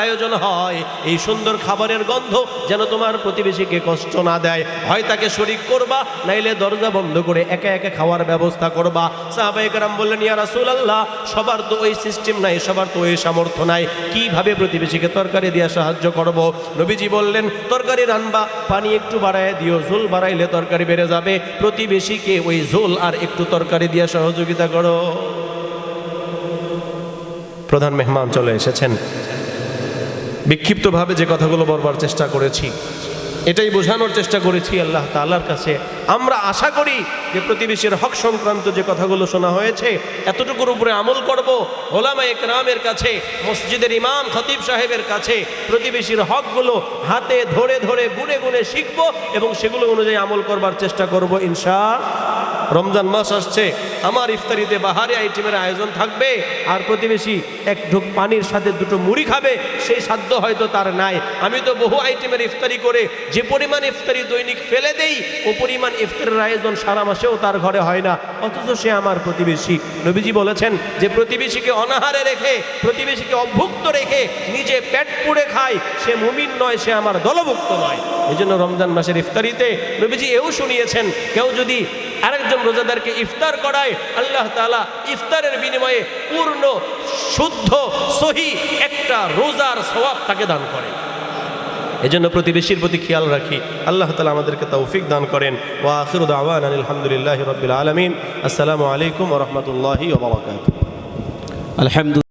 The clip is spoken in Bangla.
আয়োজন হয়, এই সুন্দর খাবারের গন্ধ যেন তোমার প্রতিবেশীকে কষ্ট না দেয়। হয় তাকে শরীক করবা, নাইলে দরজা বন্ধ করে একা একা খাওয়ার ব্যবস্থা করবা। সাহাবায়ে কেরাম বললেন, ইয়া রাসূলুল্লাহ, সবার তো ওই সিস্টেম নাই, সবার তো ওই সামর্থ্য নাই, কিভাবে প্রতিবেশীকে তরকারি দিয়ে সাহায্য করব? নবীজি বললেন, তরকারি রান্না, পানি একটু বাড়ায় দিও, ঝোল বাড়াইলে তরকারি বেড়ে যাবে, প্রতিবেশীকে ওই ঝোল আর একটু তরকারি দিয়ে সহযোগিতা করো। প্রধান মেহমান চলে এসেছেন। বিক্ষিপ্তভাবে যে কথাগুলো বলবার চেষ্টা করেছি, এটাই বোঝানোর চেষ্টা করেছি আল্লাহ তাআলার কাছে আমরা আশা করি যে প্রতিবেশীর হক সংক্রান্ত যে কথাগুলো শোনা হয়েছে এতটুকুর উপরে আমল করব। ওলামায়ে কেরামের কাছে, মসজিদের ইমাম খতিব সাহেবের কাছে প্রতিবেশীর হকগুলো হাতে ধরে ধরে গুনে গুনে শিখব এবং সেগুলো অনুযায়ী আমল করবার চেষ্টা করব ইনশাআল্লাহ। রমজান মাস আসছে, আমার ইফতারিতে বাহারি আইটেমের আয়োজন থাকবে, আর প্রতিবেশী এক ঢোক পানির সাথে দুটো মুড়ি খাবে, সেই সাধ্য হয়তো তার নাই। আমি তো বহু আইটেমের ইফতারি করে যে পরিমাণ ইফতারি দৈনিক ফেলে দেই, ও পরিমাণ ইফতারের আয়োজন সারা মাসেও তার ঘরে হয় না, অথচ সে আমার প্রতিবেশী। নবীজি বলেছেন যে প্রতিবেশীকে অনাহারে রেখে, প্রতিবেশীকে অভুক্ত রেখে নিজে পেট পুড়ে খায়, সে মুমিন নয়, সে আমার দলভুক্ত নয়। এই জন্য রমজান মাসের ইফতারিতে নবীজি এও শুনিয়েছেন, কেউ যদি আরেকজন রোজাদারকে ইফতার করায়, আল্লাহ তাআলা ইফতারের বিনিময়ে পূর্ণ শুদ্ধ সহি একটা রোজার সওয়াব তাকে দান করেন। এজন্য প্রতিবেশীর প্রতি খেয়াল রাখি। আল্লাহ তাআলা আমাদেরকে তৌফিক দান করেন। ওয়া আখিরু দাওয়ানা আলহামদুলিল্লাহি রাব্বিল আলামিন। আসসালামু আলাইকুম ওয়া রাহমাতুল্লাহি ওয়া বারাকাতুহু। আলহামদুলিল্লাহ।